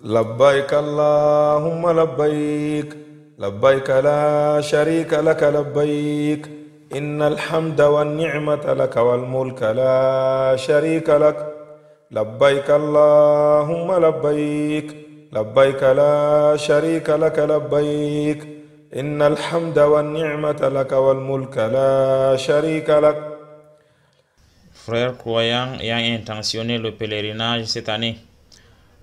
لبيك اللهم لبيك لبيك لا شريك لك لبيك إن الحمد والنعمة لك والملك لا شريك لك لبيك اللهم لبيك لبيك لا شريك لك لبيك إن الحمد والنعمة لك والملك لا شريك لك. Frères croyants ayant intentionné le pèlerinage cette année,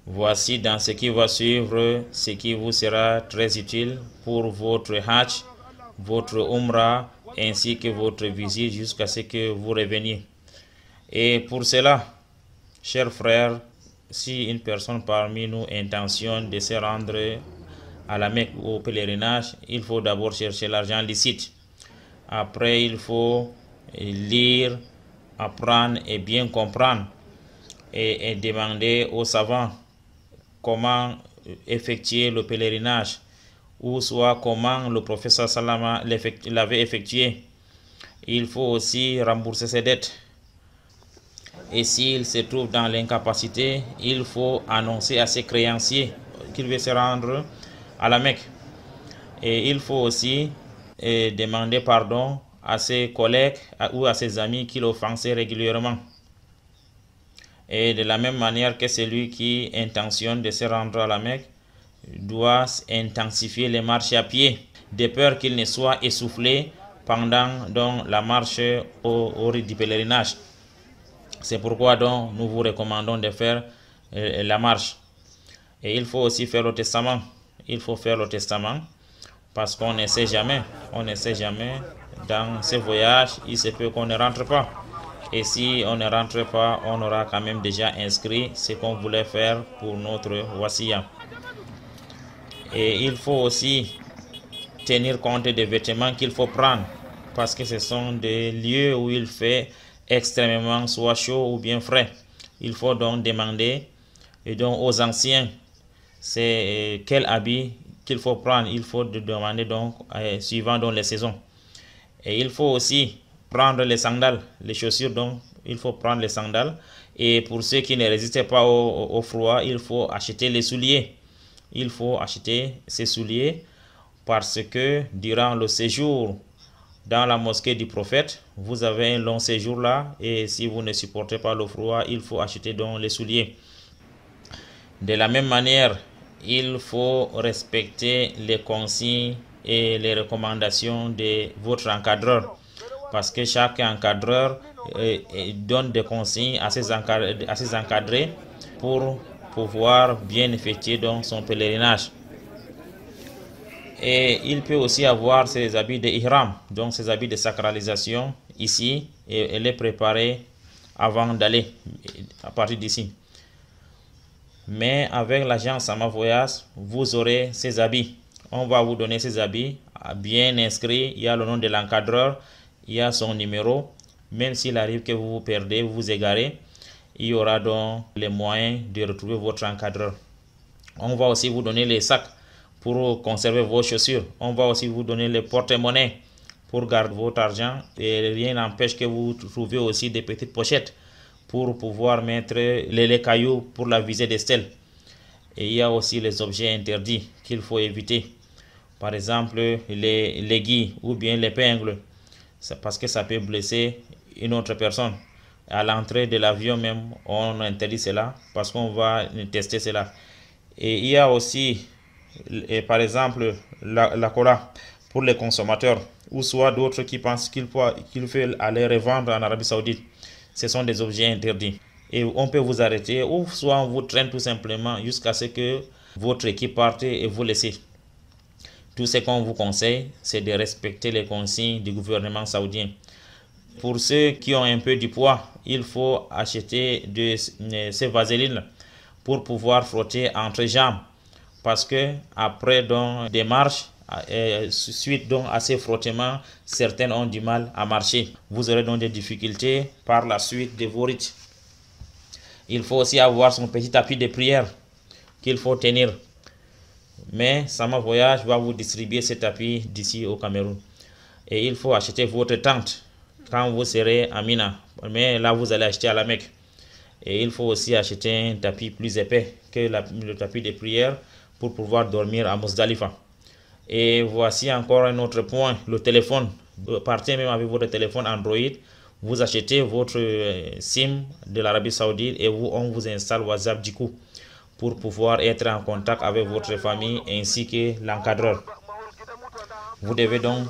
voici dans ce qui va suivre ce qui vous sera très utile pour votre Hajj, votre Umrah ainsi que votre visite jusqu'à ce que vous reveniez. Et pour cela, chers frères, si une personne parmi nous intentionne de se rendre à la Mecque ou au pèlerinage, il faut d'abord chercher l'argent licite. Après, il faut lire, apprendre et bien comprendre et demander aux savants comment effectuer le pèlerinage ou soit comment le professeur Salama l'avait effectué. Il faut aussi rembourser ses dettes. Et s'il se trouve dans l'incapacité, il faut annoncer à ses créanciers qu'il veut se rendre à la Mecque. Et il faut aussi demander pardon à ses collègues ou à ses amis qui l'offensaient régulièrement. Et de la même manière que celui qui intentionne de se rendre à la Mecque doit intensifier les marches à pied, de peur qu'il ne soit essoufflé pendant donc la marche au rite du pèlerinage. C'est pourquoi donc nous vous recommandons de faire la marche. Et il faut aussi faire le testament. Il faut faire le testament parce qu'on ne sait jamais. On ne sait jamais. Dans ce voyage, il se peut qu'on ne rentre pas. Et si on ne rentre pas, on aura quand même déjà inscrit ce qu'on voulait faire pour notre wasiya. Et il faut aussi tenir compte des vêtements qu'il faut prendre parce que ce sont des lieux où il fait extrêmement soit chaud ou bien frais. Il faut donc demander et donc aux anciens c'est quel habit qu'il faut prendre. Il faut demander donc suivant donc les saisons. Et il faut aussi prendre les sandales, les chaussures, donc il faut prendre les sandales. Et pour ceux qui ne résistent pas au froid, il faut acheter les souliers. Il faut acheter ces souliers parce que durant le séjour dans la mosquée du prophète, vous avez un long séjour là et si vous ne supportez pas le froid, il faut acheter donc les souliers. De la même manière, il faut respecter les consignes et les recommandations de votre encadreur parce que chaque encadreur donne des consignes à ses encadrés pour pouvoir bien effectuer donc son pèlerinage. Et il peut aussi avoir ses habits de ihram, donc ses habits de sacralisation ici et les préparer avant d'aller à partir d'ici. Mais avec l'agence Sama Voyage, vous aurez ces habits. On va vous donner ces habits bien inscrits. Il y a le nom de l'encadreur, il y a son numéro. Même s'il arrive que vous vous perdez, vous vous égarez, il y aura donc les moyens de retrouver votre encadreur. On va aussi vous donner les sacs pour conserver vos chaussures. On va aussi vous donner les porte-monnaies pour garder votre argent. Et rien n'empêche que vous trouviez aussi des petites pochettes pour pouvoir mettre les cailloux pour la visée des stèles. Et il y a aussi les objets interdits qu'il faut éviter. Par exemple, les aiguilles ou bien l'épingle. C'est parce que ça peut blesser une autre personne. À l'entrée de l'avion même, on interdit cela parce qu'on va tester cela. Et il y a aussi, par exemple, la cola pour les consommateurs ou soit d'autres qui pensent qu'il faut aller revendre en Arabie Saoudite. Ce sont des objets interdits. Et on peut vous arrêter ou soit on vous traîne tout simplement jusqu'à ce que votre équipe parte et vous laissez. Tout ce qu'on vous conseille, c'est de respecter les consignes du gouvernement saoudien. Pour ceux qui ont un peu du poids, il faut acheter ces vaselines pour pouvoir frotter entre jambes. Parce que après donc, des marches, suite donc à ces frottements, certaines ont du mal à marcher. Vous aurez donc des difficultés par la suite de vos rites. Il faut aussi avoir son petit tapis de prière qu'il faut tenir. Mais Sama Voyage va vous distribuer ce tapis d'ici au Cameroun. Et il faut acheter votre tente quand vous serez à Mina. Mais là, vous allez acheter à la Mecque. Et il faut aussi acheter un tapis plus épais que le tapis de prière pour pouvoir dormir à Muzdalifa. Et voici encore un autre point, le téléphone. Partez même avec votre téléphone Android, vous achetez votre SIM de l'Arabie Saoudite et on vous installe WhatsApp du coup pour pouvoir être en contact avec votre famille ainsi que l'encadreur. Vous devez donc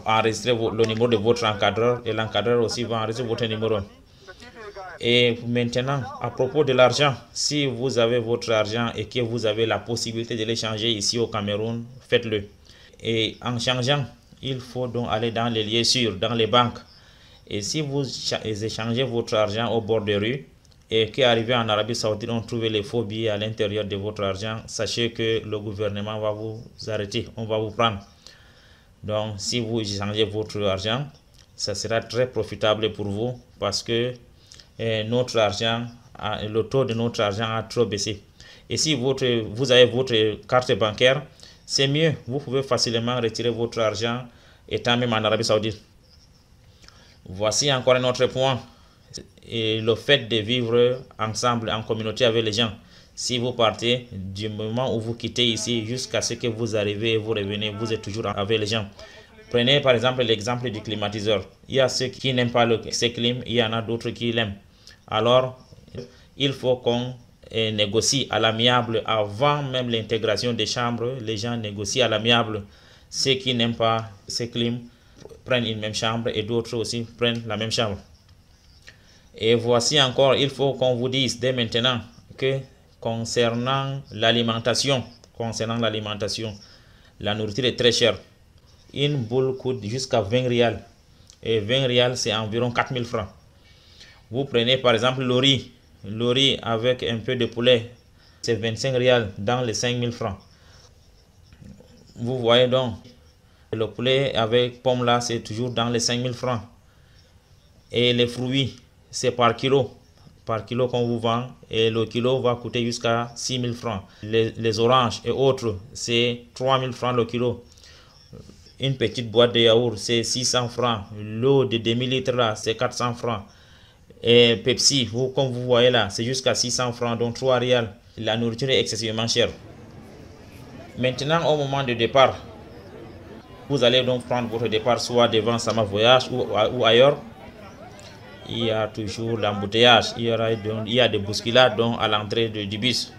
enregistrer le numéro de votre encadreur et l'encadreur aussi va enregistrer votre numéro. Et maintenant, à propos de l'argent, si vous avez votre argent et que vous avez la possibilité de l'échanger ici au Cameroun, faites-le. Et en changeant, il faut donc aller dans les lieux sûrs, dans les banques. Et si vous échangez votre argent au bord de rue et qu'arrivé en Arabie Saoudite, on trouve les faux billets à l'intérieur de votre argent, sachez que le gouvernement va vous arrêter, on va vous prendre. Donc, si vous échangez votre argent, ça sera très profitable pour vous parce que notre argent, le taux de notre argent a trop baissé. Et si vous avez votre carte bancaire, c'est mieux. Vous pouvez facilement retirer votre argent étant même en Arabie Saoudite. Voici encore un autre point. Et le fait de vivre ensemble, en communauté avec les gens. Si vous partez, du moment où vous quittez ici jusqu'à ce que vous arrivez et vous revenez, vous êtes toujours avec les gens. Prenez par exemple l'exemple du climatiseur. Il y a ceux qui n'aiment pas ce clim, il y en a d'autres qui l'aiment. Alors, il faut qu'on négocie à l'amiable avant même l'intégration des chambres. Les gens négocient à l'amiable. Ceux qui n'aiment pas ce clim prennent une même chambre et d'autres aussi prennent la même chambre. Et voici encore, il faut qu'on vous dise dès maintenant que concernant l'alimentation, la nourriture est très chère. Une boule coûte jusqu'à 20 rials. Et 20 rials, c'est environ 4000 francs. Vous prenez par exemple le riz avec un peu de poulet, c'est 25 rials dans les 5000 francs. Vous voyez donc, le poulet avec pomme là, c'est toujours dans les 5000 francs. Et les fruits, c'est par kilo qu'on vous vend et le kilo va coûter jusqu'à 6000 francs. Les oranges et autres, c'est 3000 francs le kilo. Une petite boîte de yaourt, c'est 600 francs. L'eau de demi-litre là, c'est 400 francs. Et Pepsi, comme vous voyez là, c'est jusqu'à 600 francs, donc 3 rials. La nourriture est excessivement chère. Maintenant, au moment du départ, vous allez donc prendre votre départ soit devant Sama Voyage ou ailleurs. Il y a toujours l'embouteillage, il y a des bousculades donc à l'entrée du bus.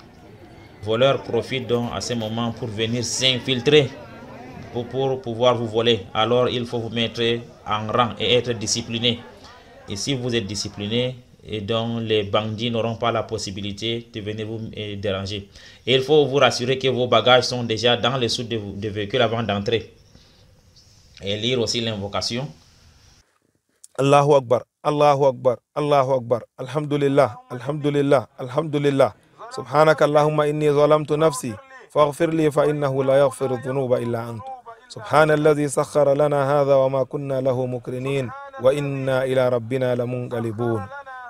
Les voleurs profitent donc à ce moment pour venir s'infiltrer pour pouvoir vous voler. Alors il faut vous mettre en rang et être discipliné. Et si vous êtes discipliné, et donc les bandits n'auront pas la possibilité de venir vous déranger. Et il faut vous rassurer que vos bagages sont déjà dans les soutes de véhicules avant d'entrer. Et lire aussi l'invocation. Allahu Akbar, Allahu Akbar, Allahu Akbar, Alhamdulillah, Alhamdulillah, Alhamdulillah. Subhanaka Allahumma inni zalamtu nafsi, faghfir li fa innahu la yaghfiru dhunuba illa ant. Subhana alladhi sakhkhara lana hadha wa ma kunna lahu mukrinin wa inna ila rabbina lamunqalibun.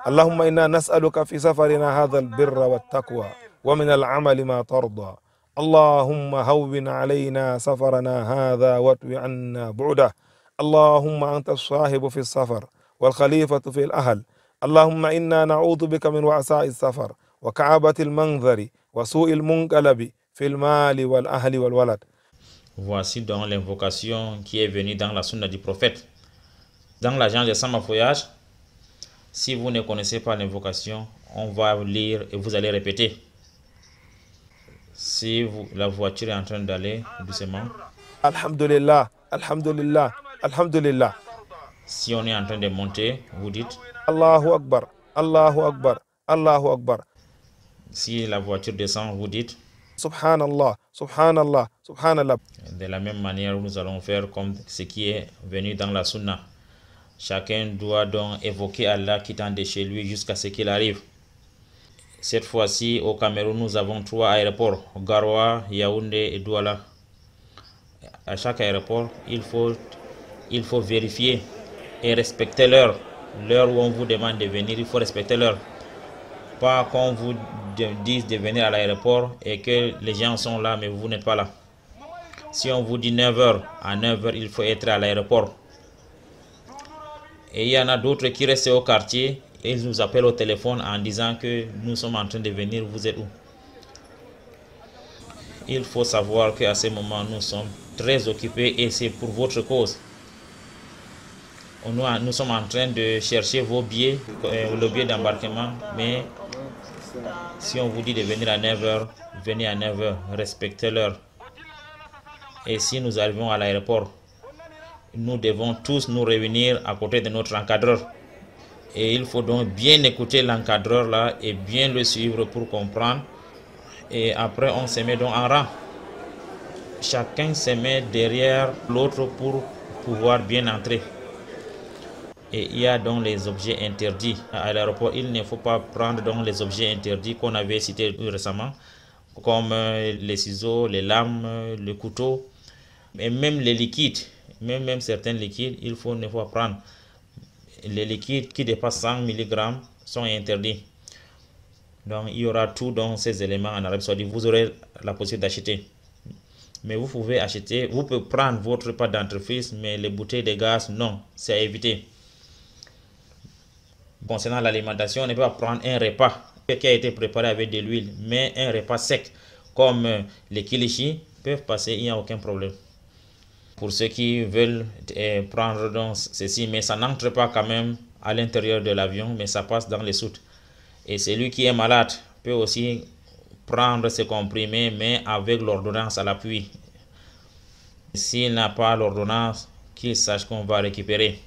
اللهم إنا نسألك في سفرنا هذا البر والتقوى ومن العمل ما ترضى. اللهم هون علينا سفرنا هذا واطوي عنا بعده. اللهم أنت الصاحب في السفر والخليفة في الأهل. اللهم إنا نعوذ بك من وعثاء السفر وكعبة المنظر وسوء المنقلب في المال والأهل والولد. Voici donc l'invocation qui est venue dans la sunna du prophète. Dans l'agence de Sama Voyage, si vous ne connaissez pas l'invocation, on va lire et vous allez répéter. Si la voiture est en train d'aller doucement. Alhamdulillah, Alhamdulillah, Alhamdulillah. Si on est en train de monter, vous dites Allahu Akbar, Allahu Akbar, Allahu Akbar. Si la voiture descend, vous dites Subhanallah, Subhanallah, Subhanallah. De la même manière, nous allons faire comme ce qui est venu dans la sunna. Chacun doit donc évoquer Allah quittant de chez lui jusqu'à ce qu'il arrive. Cette fois-ci, au Cameroun, nous avons 3 aéroports, Garoua, Yaoundé et Douala. À chaque aéroport, il faut vérifier et respecter l'heure. L'heure où on vous demande de venir, il faut respecter l'heure. Pas qu'on vous dise de venir à l'aéroport et que les gens sont là, mais vous n'êtes pas là. Si on vous dit 9h, à 9h, il faut être à l'aéroport. Et il y en a d'autres qui restent au quartier, Ils nous appellent au téléphone en disant que nous sommes en train de venir, vous êtes où? Il faut savoir qu'à ce moment, nous sommes très occupés et c'est pour votre cause. Nous sommes en train de chercher vos billets, le billet d'embarquement, mais si on vous dit de venir à 9h, venez à 9h, respectez l'heure. Et si nous arrivons à l'aéroport, nous devons tous nous réunir à côté de notre encadreur. Et il faut donc bien écouter l'encadreur là et bien le suivre pour comprendre. Et après, on se met donc en rang. Chacun se met derrière l'autre pour pouvoir bien entrer. Et il y a donc les objets interdits. À l'aéroport, il ne faut pas prendre donc les objets interdits qu'on avait cités récemment, comme les ciseaux, les lames, le couteau, et même les liquides, même certains liquides, ne faut pas prendre. Les liquides qui dépassent 100 mg sont interdits. Donc il y aura tout dans ces éléments en Arabie Saoudite. Vous aurez la possibilité d'acheter. Mais vous pouvez acheter, vous pouvez prendre votre repas d'entreprise, mais les bouteilles de gaz, non, c'est à éviter. Concernant l'alimentation, on ne peut pas prendre un repas qui a été préparé avec de l'huile, mais un repas sec comme les kilichis peuvent passer, il n'y a aucun problème. Pour ceux qui veulent prendre donc ceci, mais ça n'entre pas quand même à l'intérieur de l'avion, mais ça passe dans les soutes. Et celui qui est malade peut aussi prendre ses comprimés, mais avec l'ordonnance à l'appui. S'il n'a pas l'ordonnance, qu'il sache qu'on va récupérer.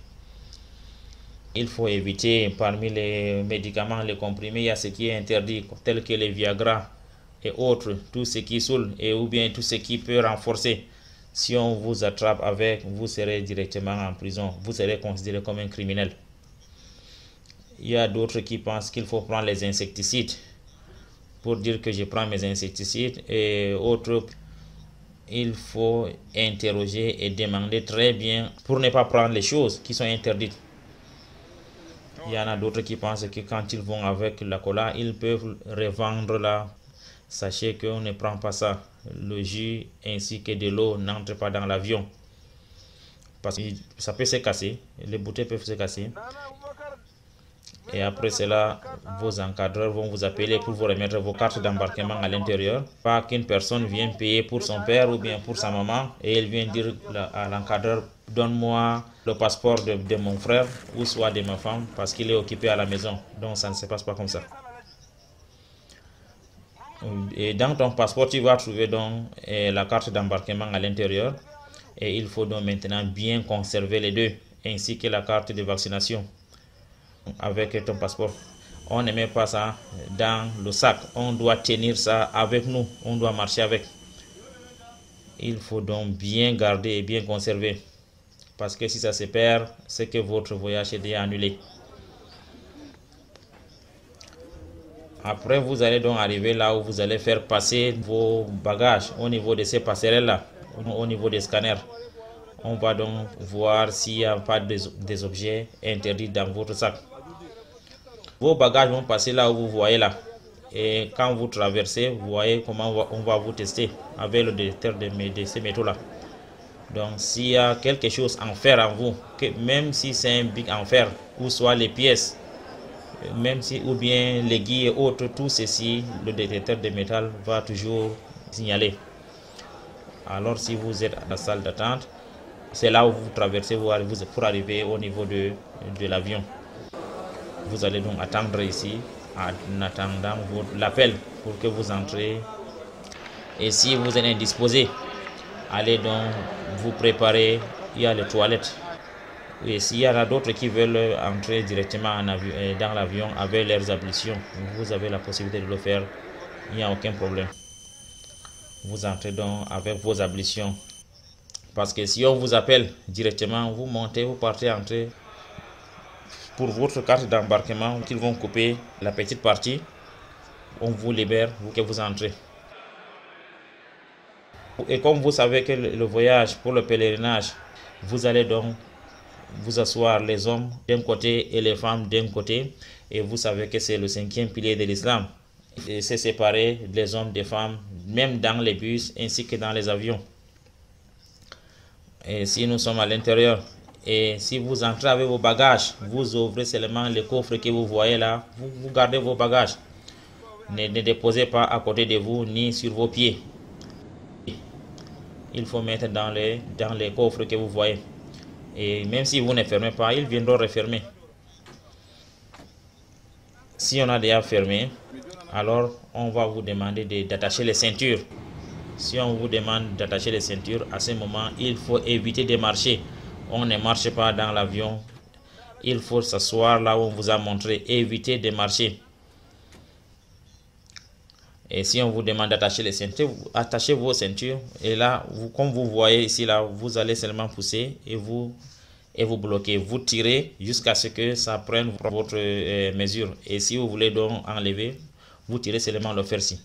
Il faut éviter, parmi les médicaments, les comprimés, il y a ce qui est interdit, tel que les Viagra et autres, tout ce qui saoule, ou bien tout ce qui peut renforcer. Si on vous attrape avec, vous serez directement en prison, vous serez considéré comme un criminel. Il y a d'autres qui pensent qu'il faut prendre les insecticides, pour dire que je prends mes insecticides, et autres, il faut interroger et demander très bien pour ne pas prendre les choses qui sont interdites. Il y en a d'autres qui pensent que quand ils vont avec la cola, ils peuvent revendre là. Sachez qu'on ne prend pas ça. Le jus ainsi que de l'eau n'entrent pas dans l'avion. Parce que ça peut se casser. Les bouteilles peuvent se casser. Et après cela, vos encadreurs vont vous appeler pour vous remettre vos cartes d'embarquement à l'intérieur. Pas qu'une personne vienne payer pour son père ou bien pour sa maman et elle vient dire à l'encadreur: donne-moi le passeport de mon frère ou soit de ma femme parce qu'il est occupé à la maison. Donc ça ne se passe pas comme ça. Et dans ton passeport, tu vas trouver donc la carte d'embarquement à l'intérieur. Et il faut donc maintenant bien conserver les deux, ainsi que la carte de vaccination avec ton passeport. On ne met pas ça dans le sac. On doit tenir ça avec nous. On doit marcher avec. Il faut donc bien garder et bien conserver. Parce que si ça se perd, c'est que votre voyage est déjà annulé. Après, vous allez donc arriver là où vous allez faire passer vos bagages au niveau de ces passerelles-là, au niveau des scanners. On va donc voir s'il n'y a pas des objets interdits dans votre sac. Vos bagages vont passer là où vous voyez là. Et quand vous traversez, vous voyez comment on va vous tester avec le détecteur de ces métaux-là. Donc, s'il y a quelque chose en fer en vous, même si c'est un bic en fer, ou soit les pièces, même si, ou bien les guilles et autres, tout ceci, le détecteur de métal va toujours signaler. Alors, si vous êtes à la salle d'attente, c'est là où vous traversez pour arriver au niveau de l'avion. Vous allez donc attendre ici, en attendant l'appel pour que vous entrez. Et si vous êtes indisposé, allez donc vous préparer. Il y a les toilettes. Et s'il y en a d'autres qui veulent entrer directement dans l'avion avec leurs ablutions, vous avez la possibilité de le faire. Il n'y a aucun problème. Vous entrez donc avec vos ablutions. Parce que si on vous appelle directement, vous montez, vous partez, entrez. Pour votre carte d'embarquement, qu'ils vont couper la petite partie, on vous libère pour que vous entrez. Et comme vous savez que le voyage pour le pèlerinage, vous allez donc vous asseoir, les hommes d'un côté et les femmes d'un côté, et vous savez que c'est le 5e pilier de l'islam. C'est séparer les hommes des femmes, même dans les bus ainsi que dans les avions. Et si nous sommes à l'intérieur, Et si vous entrez avec vos bagages, vous ouvrez seulement le coffre que vous voyez là, vous gardez vos bagages. Ne déposez pas à côté de vous ni sur vos pieds. Il faut mettre dans les coffres que vous voyez. Et même si vous ne fermez pas, ils viendront refermer. Si on a déjà fermé, alors on va vous demander d'attacher les ceintures. Si on vous demande d'attacher les ceintures, à ce moment, il faut éviter de marcher. On ne marche pas dans l'avion. Il faut s'asseoir là où on vous a montré. Évitez de marcher. Et si on vous demande d'attacher les ceintures, attachez vos ceintures. Et là, comme vous voyez ici, là, vous allez seulement pousser et vous bloquez. Vous tirez jusqu'à ce que ça prenne votre mesure. Et si vous voulez donc enlever, vous tirez seulement le fer-ci.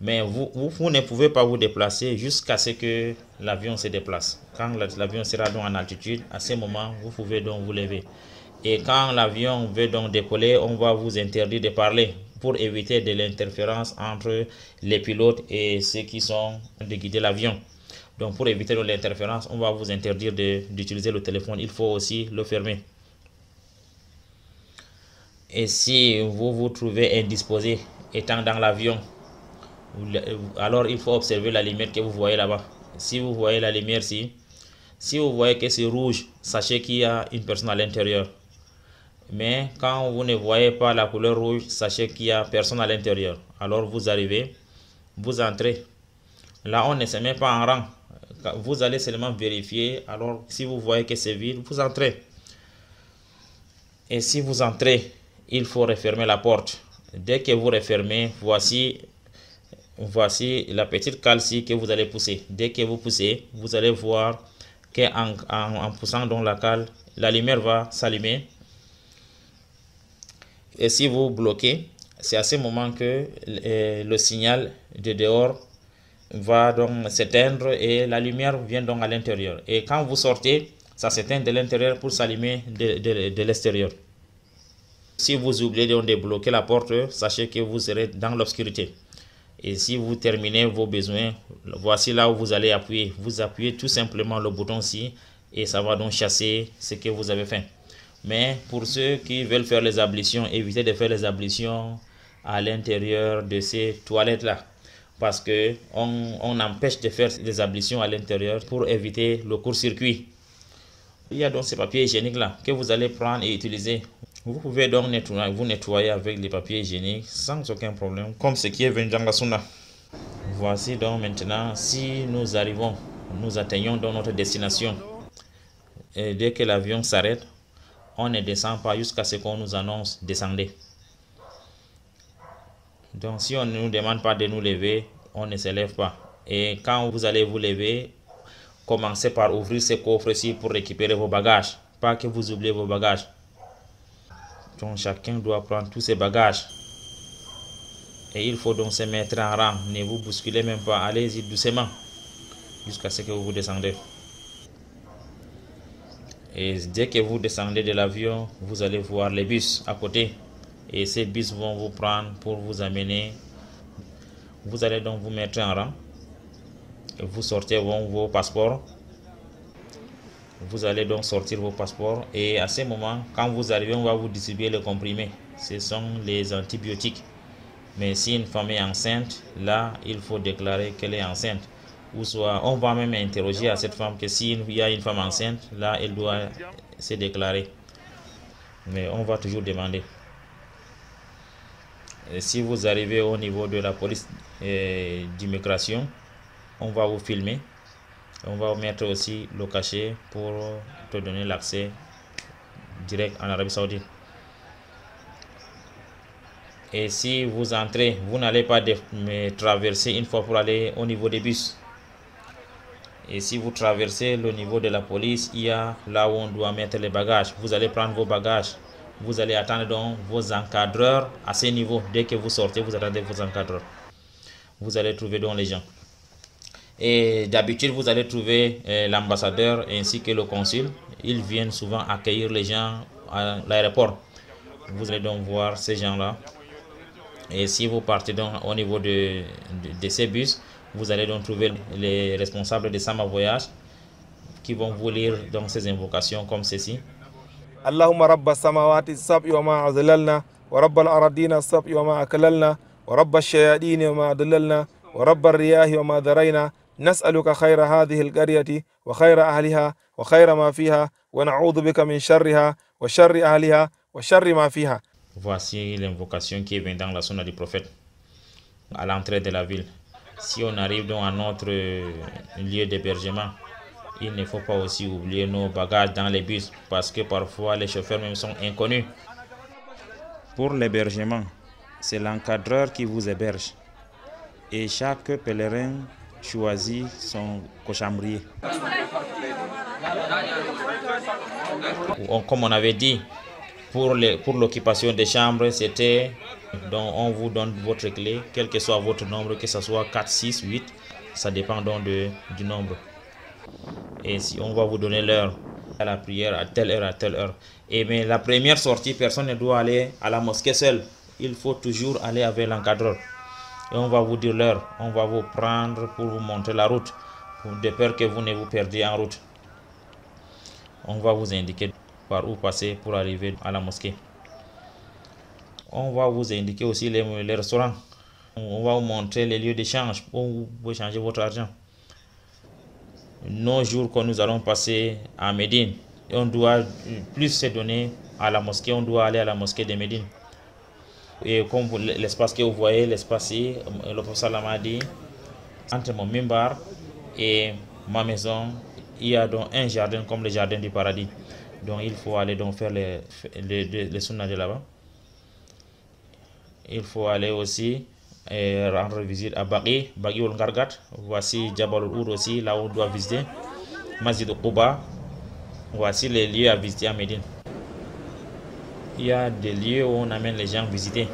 Mais vous ne pouvez pas vous déplacer jusqu'à ce que l'avion se déplace. Quand l'avion sera donc en altitude, à ce moment, vous pouvez donc vous lever. Et quand l'avion veut donc décoller, on va vous interdire de parler pour éviter de l'interférence entre les pilotes et ceux qui sont de guider l'avion. Donc pour éviter l'interférence, on va vous interdire d'utiliser le téléphone. Il faut aussi le fermer. Et si vous vous trouvez indisposé étant dans l'avion, alors il faut observer la lumière que vous voyez là-bas. Si vous voyez la lumière ici, si vous voyez que c'est rouge, sachez qu'il y a une personne à l'intérieur. Mais quand vous ne voyez pas la couleur rouge, sachez qu'il n'y a personne à l'intérieur. Alors vous arrivez, vous entrez. Là, on ne se met pas en rang. Vous allez seulement vérifier. Alors, si vous voyez que c'est vide, vous entrez. Et si vous entrez, il faut refermer la porte. Dès que vous refermez, voici la petite cale-ci que vous allez pousser. Dès que vous poussez, vous allez voir qu'en poussant dans la cale, la lumière va s'allumer. Et si vous bloquez, c'est à ce moment que le signal de dehors va donc s'éteindre et la lumière vient donc à l'intérieur. Et quand vous sortez, ça s'éteint de l'intérieur pour s'allumer de l'extérieur. Si vous oubliez de bloquer la porte, sachez que vous serez dans l'obscurité. Et si vous terminez vos besoins, voici là où vous allez appuyer. Vous appuyez tout simplement le bouton-ci et ça va donc chasser ce que vous avez fait. Mais pour ceux qui veulent faire les ablutions, évitez de faire les ablutions à l'intérieur de ces toilettes-là. Parce qu'on empêche de faire des ablutions à l'intérieur pour éviter le court-circuit. Il y a donc ces papiers hygiéniques-là que vous allez prendre et utiliser. Vous pouvez donc vous nettoyer avec les papiers hygiéniques sans aucun problème, comme ce qui est venu dans la sunna. Voici donc maintenant, si nous atteignons dans notre destination. Et dès que l'avion s'arrête, on ne descend pas jusqu'à ce qu'on nous annonce descendez. Donc si on ne nous demande pas de nous lever, on ne se lève pas. Et quand vous allez vous lever, commencez par ouvrir ce coffre-ci pour récupérer vos bagages. Pas que vous oubliez vos bagages. Donc chacun doit prendre tous ses bagages. Et il faut donc se mettre en rang. Ne vous bousculez même pas. Allez-y doucement jusqu'à ce que vous descendez. Et dès que vous descendez de l'avion, vous allez voir les bus à côté. Et ces bus vont vous prendre pour vous amener. Vous allez donc vous mettre en rang. Et vous sortez vos passeports. Vous allez donc sortir vos passeports. Et à ce moment, quand vous arrivez, on va vous distribuer les comprimés. Ce sont les antibiotiques. Mais si une femme est enceinte, là, il faut déclarer qu'elle est enceinte. Ou soit, on va même interroger à cette femme que s'il y a une femme enceinte, là, elle doit se déclarer. Mais on va toujours demander. Et si vous arrivez au niveau de la police d'immigration, on va vous filmer. On va vous mettre aussi le cachet pour te donner l'accès direct en Arabie Saoudite. Et si vous entrez, vous n'allez pas traverser une fois pour aller au niveau des bus. Et si vous traversez le niveau de la police, il y a là où on doit mettre les bagages. Vous allez prendre vos bagages. Vous allez attendre donc vos encadreurs à ce niveau. Dès que vous sortez, vous attendez vos encadreurs. Vous allez trouver donc les gens. Et d'habitude, vous allez trouver l'ambassadeur ainsi que le consul. Ils viennent souvent accueillir les gens à l'aéroport. Vous allez donc voir ces gens-là. Et si vous partez donc au niveau de ces bus, vous allez donc trouver les responsables de Sama Voyage qui vont vous lire donc ces invocations comme ceci. Allahumma rabba samawati sab'i wa ma azlalna wa rabbal aradina sab'i wa ma aklalna wa rabbash shayadini wa ma adlalna wa rabbar riyahi wa ma dharayna nas'aluka khayra hadhihi al-qaryati wa khayra ahliha wa khayra ma fiha wa na'udhu bika min sharriha wa sharri ahliha wa sharri ma fiha. Voici l'invocation qui vient dans la sunna du prophète à l'entrée de la ville. Si on arrive donc à notre lieu d'hébergement, il ne faut pas aussi oublier nos bagages dans les bus parce que parfois les chauffeurs même sont inconnus. Pour l'hébergement, c'est l'encadreur qui vous héberge et chaque pèlerin choisit son cochambrier. Comme on avait dit, pour l'occupation des chambres, c'était donc on vous donne votre clé, quel que soit votre nombre, que ce soit 4, 6, 8, ça dépend donc du nombre. Et si on va vous donner l'heure à la prière à telle heure, à telle heure. Et mais la première sortie, personne ne doit aller à la mosquée seul. Il faut toujours aller avec l'encadreur. Et on va vous dire l'heure, on va vous prendre pour vous montrer la route, de peur que vous ne vous perdiez en route. On va vous indiquer par où passer pour arriver à la mosquée. On va vous indiquer aussi les restaurants. On va vous montrer les lieux d'échange où vous pouvez changer votre argent. Nos jours que nous allons passer à Médine, on doit plus se donner à la mosquée, on doit aller à la mosquée de Médine. Et comme l'espace que vous voyez, l'espace ici, le prophète a dit, entre mon mimbar et ma maison, il y a donc un jardin comme le jardin du paradis. Donc il faut aller donc faire les sunnas de là-bas. Il faut aller aussi rendre visite à Baqi ul Gargat. Voici Jabal al-Oud aussi, là où on doit visiter. Masjid al-Quba. Voici les lieux à visiter à Médine. Il y a des lieux où on amène les gens visiter.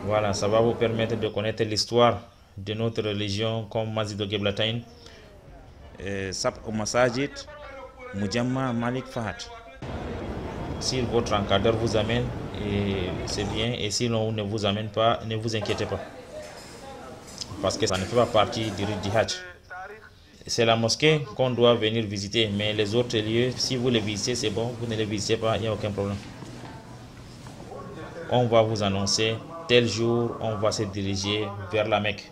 Voilà, ça va vous permettre de connaître l'histoire de notre religion comme Masjid al-Qiblatain, Sab al-Masajid, Mujamma Malik Fahad. Si votre encadreur vous amène, c'est bien, et si l'on ne vous amène pas, ne vous inquiétez pas, parce que ça ne fait pas partie du rite du Hajj. C'est la mosquée qu'on doit venir visiter, mais les autres lieux, si vous les visitez, c'est bon, vous ne les visitez pas, il n'y a aucun problème. On va vous annoncer, tel jour, on va se diriger vers la Mecque,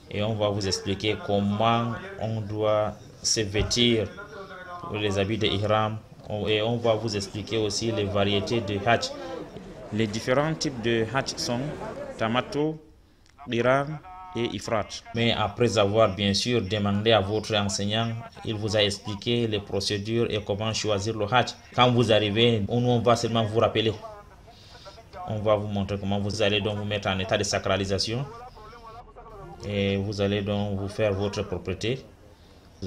et on va vous expliquer comment on doit se vêtir pour les habits de Ihram, et on va vous expliquer aussi les variétés de Hajj. Les différents types de Hajj sont Tamattu, Qiran et Ifrat. Mais après avoir bien sûr demandé à votre enseignant, il vous a expliqué les procédures et comment choisir le Hajj. Quand vous arrivez, on va seulement vous rappeler. On va vous montrer comment vous allez donc vous mettre en état de sacralisation. Et vous allez donc vous faire votre propriété.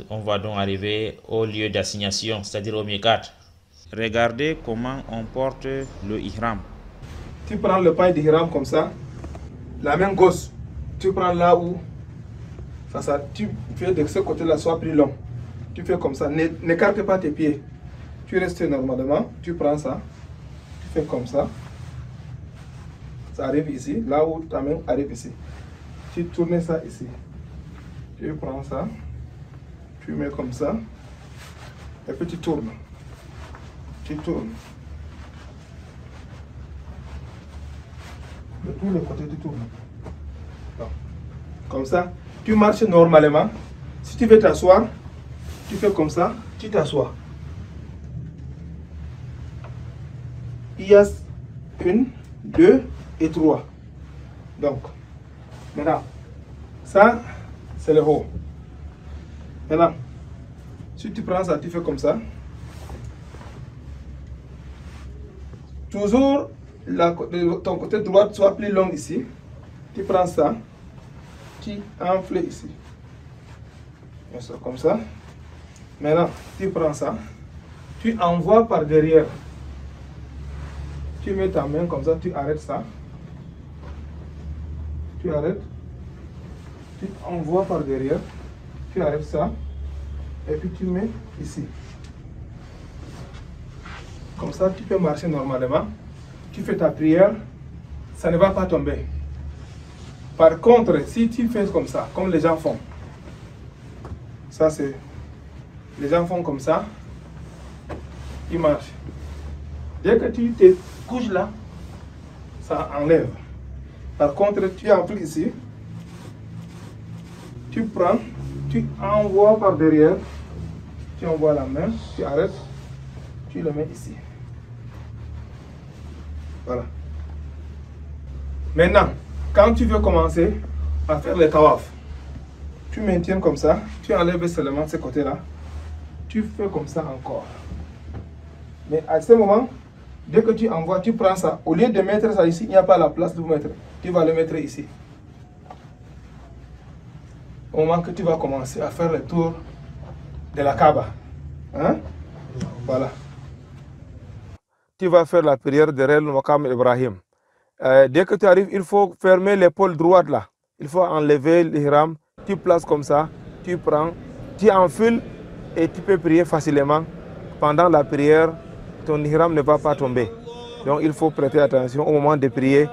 On va donc arriver au lieu d'assignation, c'est-à-dire au miqat. Regardez comment on porte le ihram. Tu prends le paille d'ihram comme ça, la main gauche, tu prends là où ça, tu fais de ce côté-là soit plus long. Tu fais comme ça, n'écarte pas tes pieds. Tu restes normalement, tu prends ça, tu fais comme ça. Ça arrive ici, là où ta main arrive ici. Tu tournes ça ici. Tu prends ça, tu mets comme ça, et puis tu tournes. Tu tournes. De tous les côtés, tu tournes. Donc, comme ça, tu marches normalement. Si tu veux t'asseoir, tu fais comme ça, tu t'assois. Il y a 1, 2 et 3. Donc, maintenant, ça, c'est le haut. Maintenant, si tu prends ça, tu fais comme ça. Toujours, ton côté droit soit plus long ici. Tu prends ça, tu enfles ici. Comme ça. Maintenant, tu prends ça, tu envoies par derrière. Tu mets ta main comme ça, tu arrêtes ça. Tu arrêtes. Tu envoies par derrière. Tu arrêtes ça. Et puis tu mets ici. Comme ça, tu peux marcher normalement. Tu fais ta prière. Ça ne va pas tomber. Par contre, si tu fais comme ça, comme les gens font, ça c'est Les gens font comme ça. Ils marchent. Dès que tu te couches là, ça enlève. Par contre, tu appliques ici. Tu prends, tu envoies par derrière. Tu envoies la main, tu arrêtes. Tu le mets ici. Voilà. Maintenant, quand tu veux commencer à faire les tawaf, tu maintiens comme ça, tu enlèves seulement ce côté-là, tu fais comme ça encore. Mais à ce moment, dès que tu envoies, tu prends ça. Au lieu de mettre ça ici, il n'y a pas la place de vous mettre. Tu vas le mettre ici. Au moment que tu vas commencer à faire le tour de la Kaaba. Hein? Voilà. Tu vas faire la prière derrière le Maqam Ibrahim. Dès que tu arrives, il faut fermer l'épaule droite là. Il faut enlever l'ihram. Tu places comme ça, tu prends, tu enfiles et tu peux prier facilement. Pendant la prière, ton ihram ne va pas tomber. Donc il faut prêter attention au moment de prier.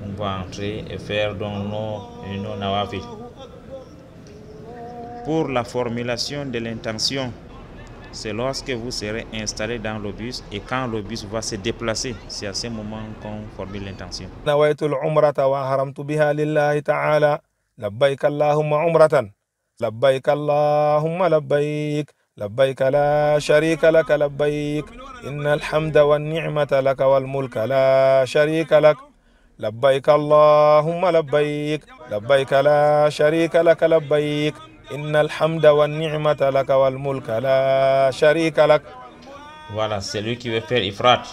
On va entrer et faire donc nos nawafil. Pour la formulation de l'intention, c'est lorsque vous serez installé dans le bus et quand le bus va se déplacer, c'est à ce moment qu'on formule l'intention. نويت العمرة وحرمت بها لله تعالى لبيك اللهم عمرة لبيك اللهم لبيك لبيك لا شريك لك لبيك إن الحمد والنعمة لك والملك لا شريك لك لبيك اللهم لبيك لبيك لا شريك لك لبيك إن الحمد والنعمة لك والملك لا شريك لك. Voilà, c'est lui qui veut faire ifrat.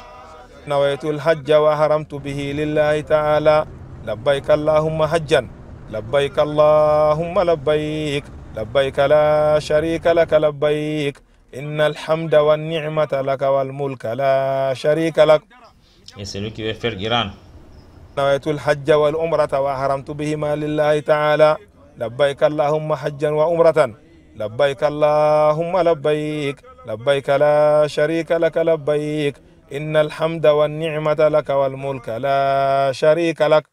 نويت الحج وحرمت به لله تعالى لبيك اللهم حجا لبيك اللهم لبيك لبيك لا شريك لك لبيك إن الحمد والنعمة لك والملك لا شريك لك. Et c'est lui qui veut faire Iran. نويت الحج والعمرة وحرمت بهما لله تعالى لبيك اللهم حجا وعمرة لبيك اللهم لبيك لبيك لا شريك لك لبيك إن الحمد والنعمة لك والملك لا شريك لك.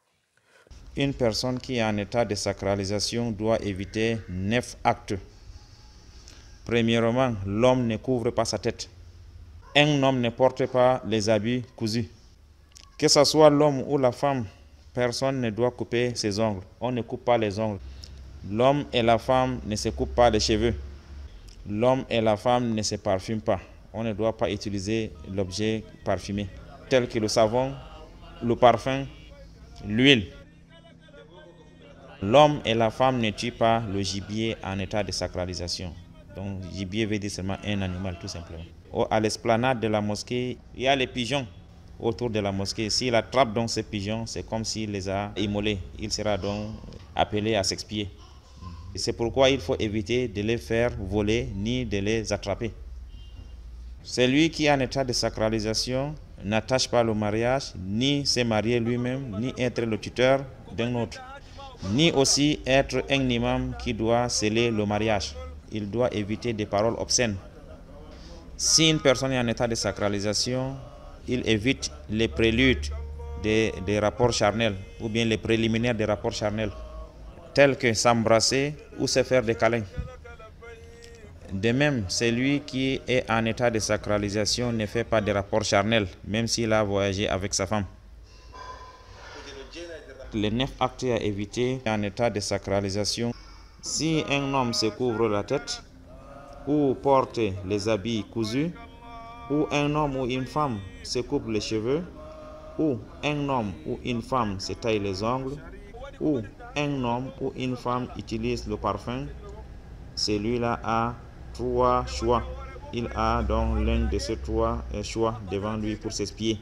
Une personne qui est en état de sacralisation doit éviter 9 actes. Premièrement, l'homme ne couvre pas sa tête. Un homme ne porte pas les habits cousus. Que ce soit l'homme ou la femme, personne ne doit couper ses ongles. On ne coupe pas les ongles. L'homme et la femme ne se coupent pas les cheveux. L'homme et la femme ne se parfument pas. On ne doit pas utiliser l'objet parfumé, tel que le savon, le parfum, l'huile. L'homme et la femme ne tuent pas le gibier en état de sacralisation. Donc, gibier veut dire seulement un animal, tout simplement. À l'esplanade de la mosquée, il y a les pigeons autour de la mosquée. S'il attrape donc ces pigeons, c'est comme s'il les a immolés. Il sera donc appelé à s'expier. C'est pourquoi il faut éviter de les faire voler ni de les attraper. Celui qui est en état de sacralisation n'attache pas le mariage, ni se marier lui-même, ni être le tuteur d'un autre, ni aussi être un imam qui doit sceller le mariage. Il doit éviter des paroles obscènes. Si une personne est en état de sacralisation, il évite les préludes des rapports charnels ou bien les préliminaires des rapports charnels, tels que s'embrasser ou se faire des câlins. De même, celui qui est en état de sacralisation ne fait pas de rapports charnels, même s'il a voyagé avec sa femme. Les 9 actes à éviter en état de sacralisation. Si un homme se couvre la tête ou porte les habits cousus, ou un homme ou une femme se coupe les cheveux, ou un homme ou une femme se taille les ongles, ou un homme ou une femme utilise le parfum, celui-là a 3 choix. Il a donc l'un de ces 3 choix devant lui pour s'expier.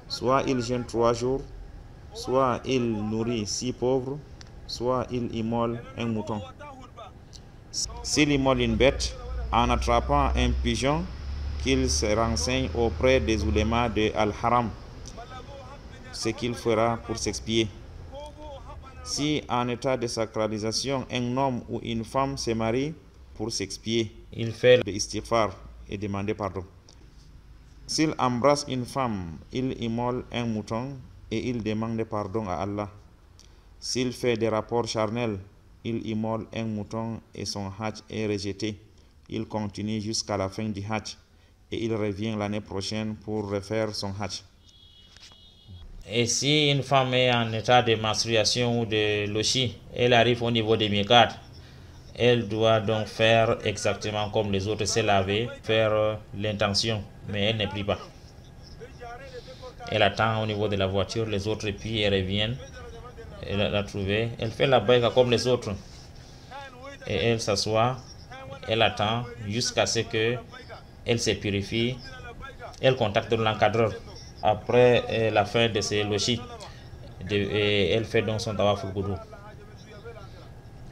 Soit il jeûne 3 jours, soit il nourrit 6 pauvres, soit il immole un mouton. S'il immole une bête, en attrapant un pigeon, qu'il se renseigne auprès des oulémas de Al-Haram, ce qu'il fera pour s'expier. Si en état de sacralisation, un homme ou une femme se marie, pour s'expier, il fait le istighfar et demander pardon. S'il embrasse une femme, il immole un mouton et il demande pardon à Allah. S'il fait des rapports charnels, il immole un mouton et son hajj est rejeté. Il continue jusqu'à la fin du hajj et il revient l'année prochaine pour refaire son hajj. Et si une femme est en état de menstruation ou de lochi, elle arrive au niveau des miqat, elle doit donc faire exactement comme les autres, se laver, faire l'intention, mais elle ne prie pas. Elle attend au niveau de la voiture, les autres prient et reviennent. Elle l'a trouvé, elle fait la baïka comme les autres. Et elle s'assoit, elle attend jusqu'à ce que elle se purifie. Elle contacte l'encadreur après la fin de ses lochis. Et elle fait donc son tawaf al-Qudum.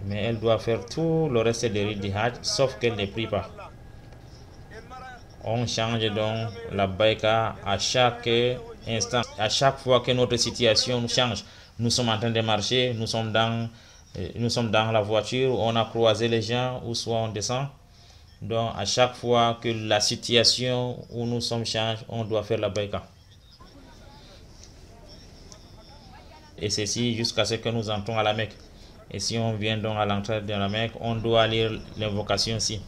Mais elle doit faire tout le reste des rites du Hajj, sauf qu'elle ne prie pas. On change donc la baïka à chaque instant. À chaque fois que notre situation change, nous sommes en train de marcher, nous sommes dans la voiture, on a croisé les gens, ou soit on descend. Donc à chaque fois que la situation où nous sommes change, on doit faire la baïka. Et ceci jusqu'à ce que nous entrons à la Mecque. Et si on vient donc à l'entrée de la Mecque, on doit lire l'invocation ici.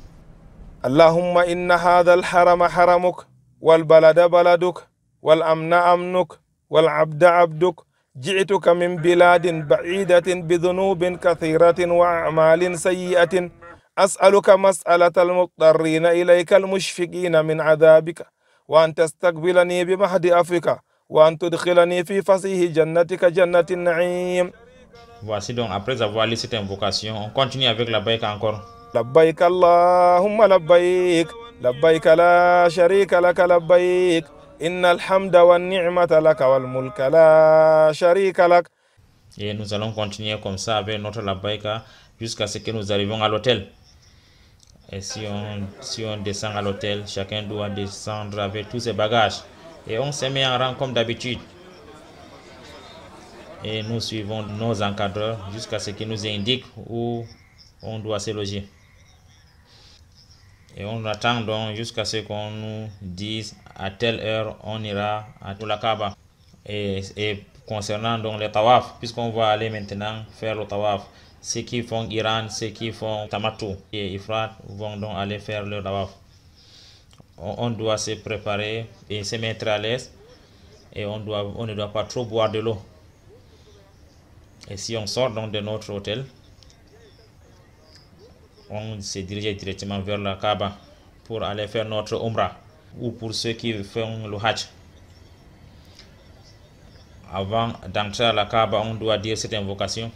Allahumma inna hadha al-harama haramuk, wal balada baladuk, wal amna amnuk, wal abda abduk. جئتك من بلاد بعيدة بذنوب كثيرة وأعمال سيئة أسألك مسألة المضطرين إليك المشفقين من عذابك وأن تستقبلني بمهد عفوك وأن تدخلني في فصيح جنتك جنة النعيم. Voici donc, après avoir lu cette invocation, on continue avec la baïka encore. لبيك اللهم لبيك لبيك لا شريك لك لبيك إن الحمد والنعمة لك والملك لا شريك لك. Et nous allons continuer comme ça avec notre labaïka jusqu'à ce que nous arrivions à l'hôtel. Et si on descend à l'hôtel, chacun doit descendre avec tous ses bagages. Et on se met en rang comme d'habitude. Et nous suivons nos encadreurs jusqu'à ce qu'ils nous indiquent où on doit se loger. Et on attend donc jusqu'à ce qu'on nous dise à telle heure on ira à la Kaaba. Et concernant donc les tawaf, puisqu'on va aller maintenant faire le tawaf, ceux qui font Iran, ceux qui font Tamatou et Ifrat vont donc aller faire le tawaf. On doit se préparer et se mettre à l'aise et on ne doit pas trop boire de l'eau. Et si on sort donc de notre hôtel, on se dirige directement vers la Kaaba pour aller faire notre Umrah, ou pour ceux qui font le Hajj. Avant d'entrer à la Kaaba, on doit dire cette invocation.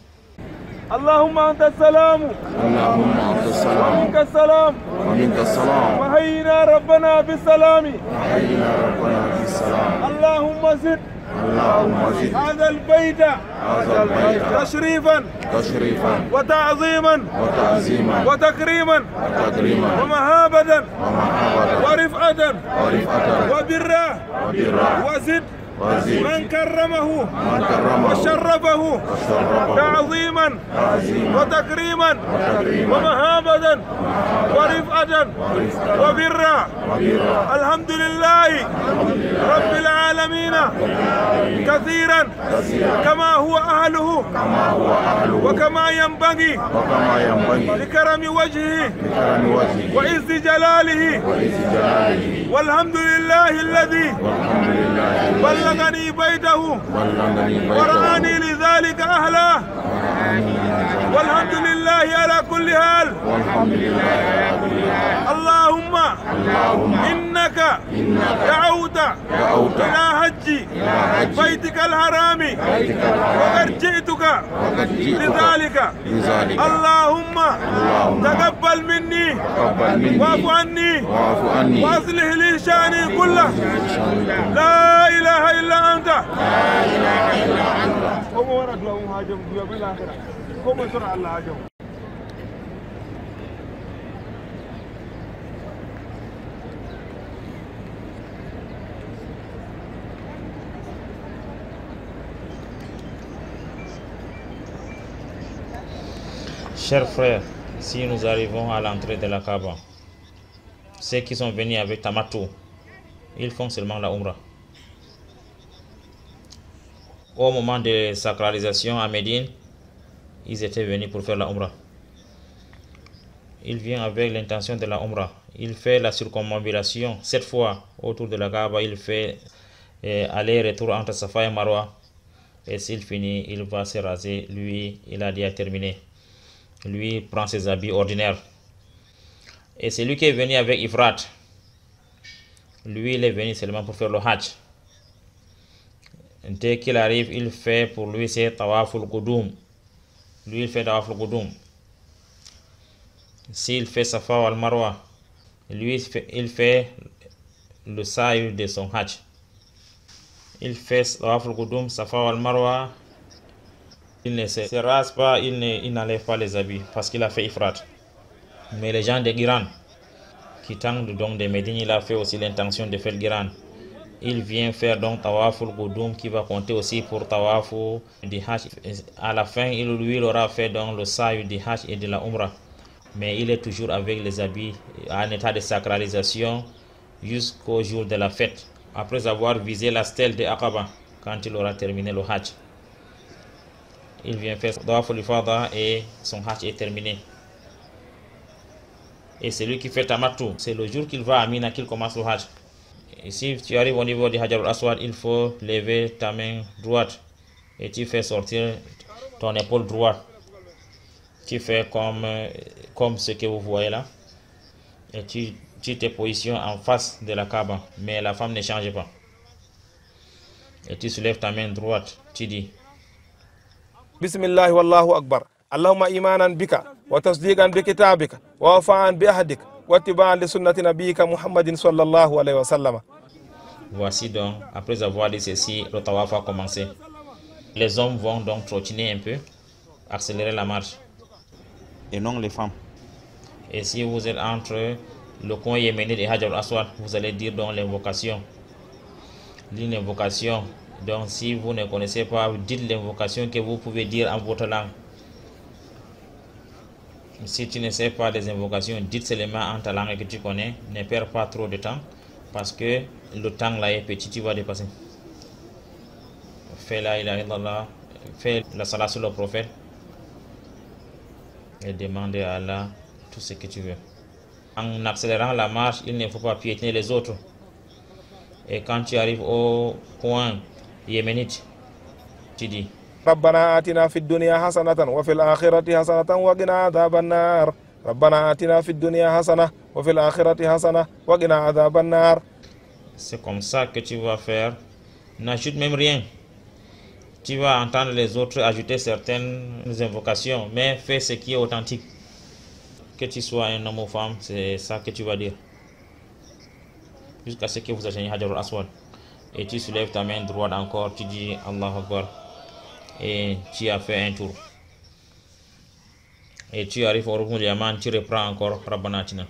Allahumma anta salamu, اللهم أنت السلام minka salam, ومنك السلام wa hayyina rabbana bis salami. وحينا ربنا بالسلام Allahumma zid اللهم زد هذا البيت هذا البيت تشريفا تشريفا وتعظيما وتعزيما وتكريما وتكريما ومهابة ومحبة ورفعة ورفعة وبرا وبرا وزد وزد من كرمه من كرمه وشرفه وشرفه تعظيما تعزيما وتكريما وتكريما ومهابة ورفعة وبرا. وبرا الحمد لله رب العالمين كثيرا كما هو أهله كما هو أهله وكما ينبغي وكما ينبغي لكرم وجهه بكرم وجهه وعز جلاله. وعز جلاله والحمد لله الذي والحمد لله الذي بلغني بيته بلغني بيته ورآني لذلك أهله. والحمد لله على كل حال. والحمد لله على كل حال. اللهم إنك دعوت دعوت إلى حج بيتك الحرام وقد جئتك وقد جئتك لذلك. لذلك اللهم تقبل مني تقبل مني واعف عني واعف عني وأصلح لي شأني كله. لا إله إلا أنت. لا إله إلا أنت. هم ورد لهم هاجم بالآخرة. هم سرع الله هاجم. Chers frères, si nous arrivons à l'entrée de la Kaaba, ceux qui sont venus avec Tamatou, ils font seulement la Umrah. Au moment de sacralisation à Médine, ils étaient venus pour faire la Umrah. Il vient avec l'intention de la Umrah. Il fait la circumambulation 7 fois autour de la Kaaba. Il fait aller-retour entre Safa et Marwa. Et s'il finit, il va se raser. Lui, il a déjà terminé. Lui prend ses habits ordinaires. Et c'est lui qui est venu avec Ifrat. Lui, il est venu seulement pour faire le Hajj. Dès qu'il arrive, il fait pour lui, c'est Tawaful Qudum. Lui, il fait Tawaful Qudum. S'il fait Safa al Marwa, lui, il fait le sa'i de son Hajj. Il fait Tawaful Qudum, Safa al Marwa. Il ne se rase pas, il n'enlève pas les habits parce qu'il a fait Ifrat. Mais les gens de Giran, qui tentent donc de Médine, il a fait aussi l'intention de faire Giran. Il vient faire donc Tawaful Qudum qui va compter aussi pour Tawafu du Hajj. À la fin, il aura fait donc le sa'i du Hajj et de la Umrah. Mais il est toujours avec les habits en état de sacralisation jusqu'au jour de la fête, après avoir visé la stèle de Aqaba, quand il aura terminé le Hajj. Il vient faire Tawaf al-Ifada et son Hajj est terminé. Et c'est lui qui fait Tamattu. C'est le jour qu'il va à Mina qu'il commence le Hajj. Et si tu arrives au niveau du Hajar al-Aswad, il faut lever ta main droite et tu fais sortir ton épaule droite. Tu fais comme ce que vous voyez là. Et tu te positionnes en face de la Kaaba. Mais la femme ne change pas. Et tu soulèves ta main droite. Tu dis Bismillah wallahu akbar. Allahumma imanan bika wa tasdiqan bi kitabika wa wafa'an bi ahdik wa ittiba'an li sunnati nabiyyika Muhammadin sallallahu alayhi wa sallam. Voici donc, après avoir dit ceci, le tawaf a commencé. Les hommes vont donc trottiner un peu, accélérer la marche. Et non les femmes. Et si vous êtes entre le coin yéménite et Hajar al-Aswad, vous allez dire donc l'invocation. L'invocation. Donc si vous ne connaissez pas, dites l'invocation que vous pouvez dire en votre langue. Si tu ne sais pas des invocations, dites seulement en ta langue que tu connais. Ne perds pas trop de temps parce que le temps là est petit, tu vas dépasser. Fais la ilaha illallah, fais la salat sur le prophète et demande à Allah tout ce que tu veux. En accélérant la marche, il ne faut pas piétiner les autres. Et quand tu arrives au point yéménite, tu dis ربنا آتنا في الدنيا حسنة وفي الآخرة حسنة وقنا عذاب النار. ربنا آتنا في الدنيا حسنة وفي الآخرة حسنة وقنا عذاب النار. C'est comme ça que tu vas faire. N'ajoute même rien. Tu vas entendre les autres ajouter certaines invocations, mais fais ce qui est authentique. Que tu sois un homme ou femme, c'est ça que tu vas dire. Jusqu'à ce que vous atteignez Hajar al-Aswad. Et tu soulèves ta main droite encore, tu dis Allahu Akbar. Et tu as fait un tour. Et tu arrives au Rukn al-Yaman, tu reprends encore Rabbana Atina.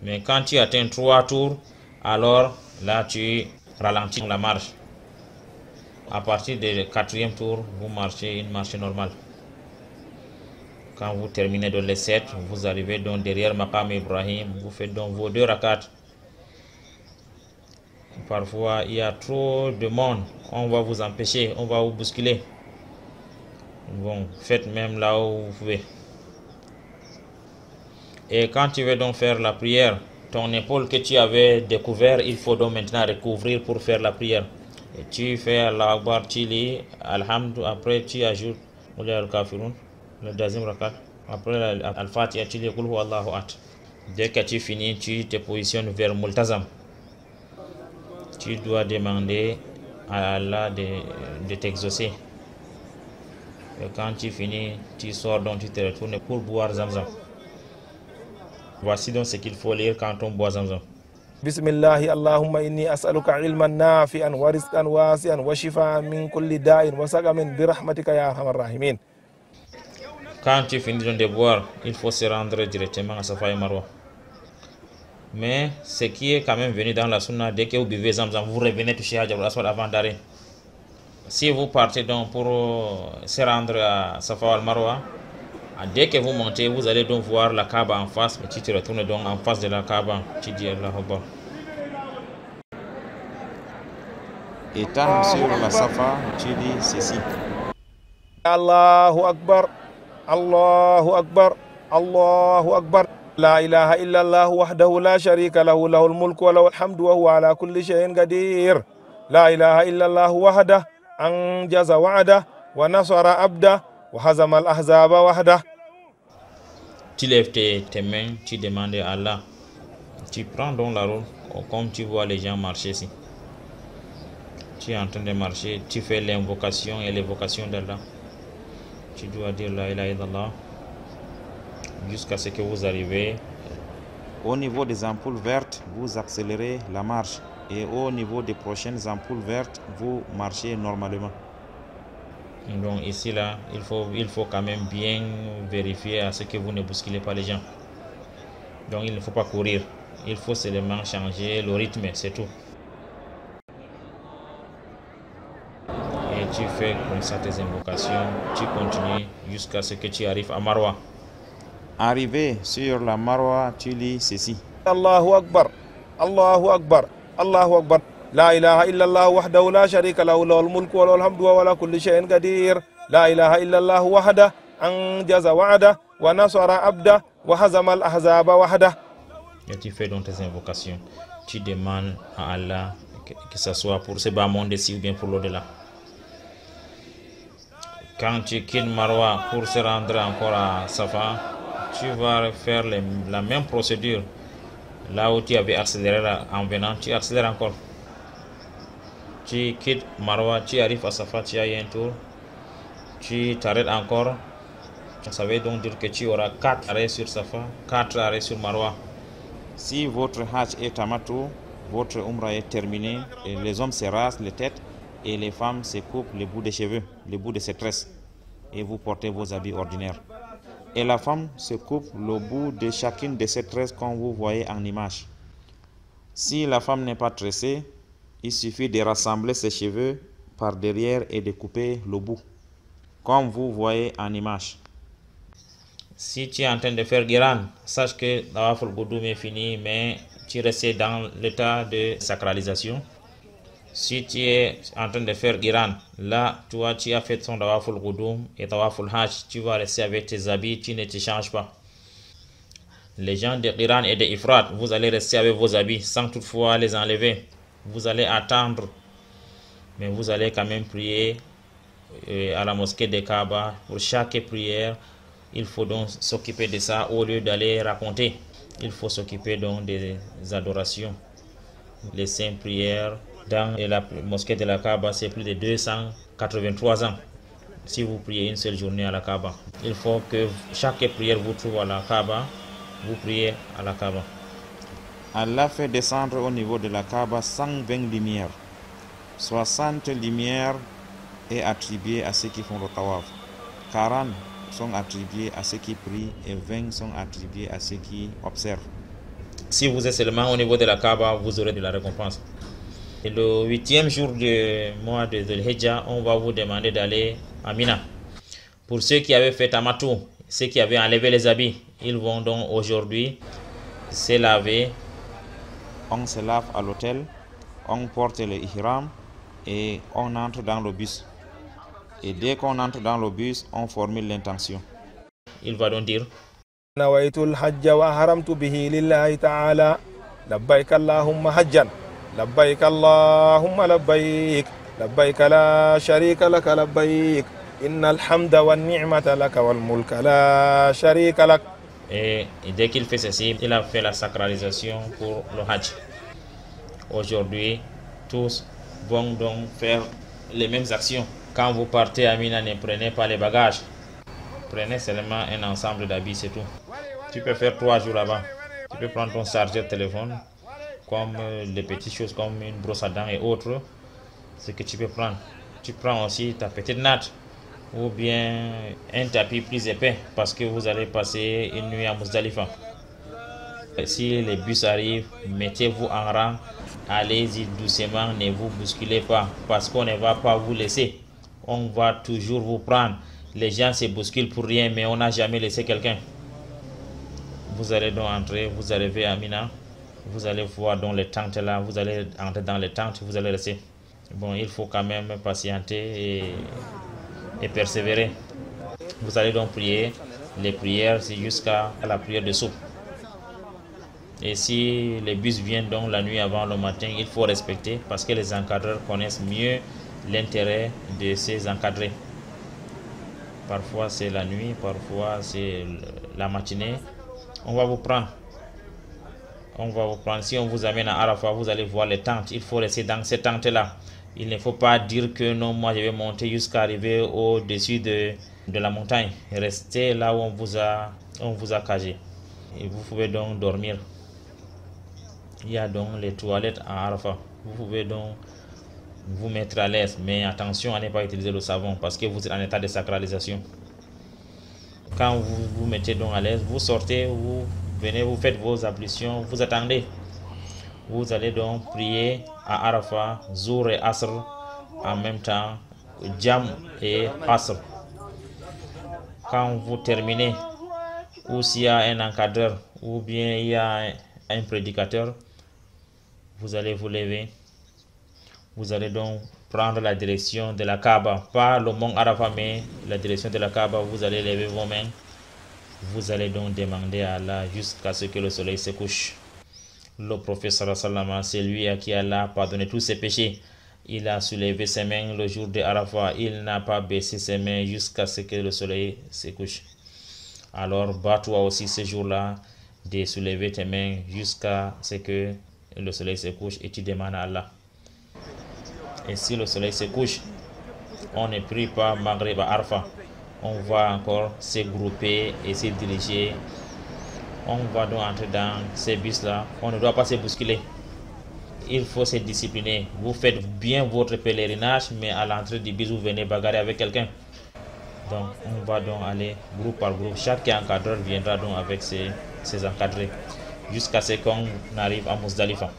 Mais quand tu atteins 3 tours, alors là tu ralentis la marche. À partir du 4e tour, vous marchez une marche normale. Quand vous terminez dans les 7, vous arrivez donc derrière Maqam Ibrahim, vous faites donc vos 2 rakats. Parfois, il y a trop de monde, on va vous empêcher, on va vous bousculer. Bon, faites même là où vous pouvez. Et quand tu veux donc faire la prière, ton épaule que tu avais découvert, il faut donc maintenant recouvrir pour faire la prière. Et tu fais Allahu Akbar, tu lis Alhamdu, après tu ajoutes Al-Kafirun, le 2e rakat. Après Al-Fatiha, tu lis Qul Huwa Allahu Ahad. Dès que tu finis, tu te positionnes vers Multazam. Tu dois demander à Allah de t'exaucer. Et quand tu finis, tu sors donc tu te retournes pour boire Zamzam. Voici donc ce qu'il faut lire quand on boit Zamzam. Bismillahi Allahumma inni as'aluka ilman nafi'an wa rizqan wasi'an wa shifaan min kulli da'in wa saqamin bi rahmatika ya arhamar rahimin. Quand tu finis donc de boire, il faut se rendre directement à Safa et Marwa. Mais ce qui est quand même venu dans la sunna, dès que vous buvez Zamzam, vous revenez toucher Hajar al-Aswad avant d'arrêter. Si vous partez donc pour se rendre à Safa al-Marwa, dès que vous montez, vous allez donc voir la Kaaba en face, et tu te retournes donc en face de la Kaaba, tu dis Allahu Akbar. Étant sur la Safa, tu dis ceci. Allahu Akbar, Allahu Akbar, Allahu Akbar. La ilaha illallah wahdahu la sharika lahu, lahul mulku wa lahul hamdu wa huwa ala kulli shay'in qadir. La ilaha illallah wahdahu anjaza wa'da wa nasara abda wa hazama al-ahzaba wahda. Tu lèves tes mains, tu demandes à Allah. Tu prends donc la route comme tu vois les gens marcher ici. Tu es en train de marcher, tu fais l'invocation et l'évocation d'Allah. Tu dois dire la ilaha illallah jusqu'à ce que vous arrivez. Au niveau des ampoules vertes, vous accélérez la marche. Et au niveau des prochaines ampoules vertes, vous marchez normalement. Donc ici, là, il faut quand même bien vérifier à ce que vous ne bousculez pas les gens. Donc il ne faut pas courir. Il faut seulement changer le rythme, c'est tout. Et tu fais comme ça tes invocations. Tu continues jusqu'à ce que tu arrives à Marwa. Arrivé sur la Marwa, tu lis ceci. Allahu Akbar, Allahu Akbar, Allahu Akbar. La ilaha illallah wahdahu la sharika lahu, lahul mulku wa lahul hamdu wa huwa ala kulli shay'in qadir. La ilaha illallah wahdahu anjaza wa'da wa nasara abda wa hazama al-ahzaba wahda. Et tu fais donc tes invocations. Tu demandes à Allah que ce soit pour ce bas monde-ci ou bien pour l'au-delà. Quand tu quittes Marwa pour se rendre encore à Safa, tu vas faire la même procédure. Là où tu avais accéléré en venant, tu accélères encore. Tu quittes Marwa, tu arrives à Safa, tu as eu un tour. Tu t'arrêtes encore. Ça veut donc dire que tu auras 4 arrêts sur Safa, 4 arrêts sur Marwa. Si votre Hajj est tamatou, votre Umrah est terminé, et les hommes se rasent les têtes et les femmes se coupent les bouts de cheveux, les bouts de ses tresses, et vous portez vos habits ordinaires. Et la femme se coupe le bout de chacune de ses tresses comme vous voyez en image. Si la femme n'est pas tressée, il suffit de rassembler ses cheveux par derrière et de couper le bout, comme vous voyez en image. Si tu es en train de faire Giran, sache que Tawaf al-Qudum est fini, mais tu restes dans l'état de sacralisation. Si tu es en train de faire Giran, là, toi, tu as fait ton Tawaf al-Qudum et Tawaf al-Hajj, tu vas rester avec tes habits, tu ne te changes pas. Les gens de Giran et de Ifrat, vous allez rester avec vos habits sans toutefois les enlever. Vous allez attendre, mais vous allez quand même prier à la mosquée de Kaaba. Pour chaque prière, il faut donc s'occuper de ça au lieu d'aller raconter. Il faut s'occuper donc des adorations. Les 5 prières dans la mosquée de la Kaaba, c'est plus de 283 ans. Si vous priez une seule journée à la Kaaba, il faut que chaque prière vous trouve à la Kaaba, vous priez à la Kaaba. Allah fait descendre au niveau de la Kaaba 120 lumières. 60 lumières est attribuées à ceux qui font le tawaf. 40 sont attribués à ceux qui prient et 20 sont attribués à ceux qui observent. Si vous êtes seulement au niveau de la Kaaba, vous aurez de la récompense. Et le 8e jour du mois de Dhul-Hijjah, on va vous demander d'aller à Mina. Pour ceux qui avaient fait Tamatou, ceux qui avaient enlevé les habits, ils vont donc aujourd'hui se laver. On se lave à l'hôtel, on porte le ihram et on entre dans le bus. Et dès qu'on entre dans le bus, on formule l'intention. Il va donc dire nawaitul hajja wa haramtu bihi lillahi ta'ala labbaik allahumma hajjan labbaik allahumma labbaik labbaik la sharika laka labbaik innal hamda wan ni'mata laka wal mulka la sharika lak. Et dès qu'il fait ceci, il a fait la sacralisation pour le Hajj. Aujourd'hui, tous vont donc faire les mêmes actions. Quand vous partez à Mina, ne prenez pas les bagages. Prenez seulement un ensemble d'habits, c'est tout. Tu peux faire 3 jours avant. Tu peux prendre ton chargeur de téléphone, comme les petites choses comme une brosse à dents et autres. Ce que tu peux prendre. Tu prends aussi ta petite natte ou bien un tapis plus épais parce que vous allez passer une nuit à Muzdalifa. Si les bus arrivent, mettez-vous en rang. Allez-y doucement, ne vous bousculez pas parce qu'on ne va pas vous laisser. On va toujours vous prendre. Les gens se bousculent pour rien, mais on n'a jamais laissé quelqu'un. Vous allez donc entrer, vous arrivez à Mina, vous allez voir dans les tentes là, vous allez entrer dans les tentes, vous allez rester. Bon, il faut quand même patienter et et persévérer. Vous allez donc prier les prières jusqu'à la prière de soupe. Et si les bus viennent donc la nuit avant le matin, il faut respecter parce que les encadreurs connaissent mieux l'intérêt de ces encadrés. Parfois c'est la nuit, parfois c'est la matinée. On va vous prendre. Si on vous amène à Arafat, vous allez voir les tentes. Il faut rester dans ces tentes-là. Il ne faut pas dire que non, moi je vais monter jusqu'à arriver au-dessus de la montagne. Restez là où on vous a cagé. Et vous pouvez donc dormir. Il y a donc les toilettes à Arafat. Vous pouvez donc vous mettre à l'aise. Mais attention à ne pas utiliser le savon parce que vous êtes en état de sacralisation. Quand vous vous mettez donc à l'aise, vous sortez, vous venez, vous faites vos ablutions, vous attendez. Vous allez donc prier à Arafat, Zour et Asr en même temps, Jam et Asr. Quand vous terminez, ou s'il y a un encadreur, ou bien il y a un prédicateur, vous allez vous lever. Vous allez donc prendre la direction de la Kaaba, pas le mont Arafat, mais la direction de la Kaaba. Vous allez lever vos mains. Vous allez donc demander à Allah jusqu'à ce que le soleil se couche. Le prophète sallallahu alayhi wa sallam, c'est lui à qui Allah a pardonné tous ses péchés. Il a soulevé ses mains le jour de Arafat. Il n'a pas baissé ses mains jusqu'à ce que le soleil se couche. Alors, bats-toi aussi ce jour-là de soulever tes mains jusqu'à ce que le soleil se couche et tu demandes à Allah. Et si le soleil se couche, on ne prie pas Maghrib à Arafat. On va encore se grouper et se diriger. On va donc entrer dans ces bus-là. On ne doit pas se bousculer. Il faut se discipliner. Vous faites bien votre pèlerinage, mais à l'entrée du bus, vous venez bagarrer avec quelqu'un. Donc, on va donc aller groupe par groupe. Chaque encadreur viendra donc avec ses encadrés jusqu'à ce qu'on arrive à Muzdalifa.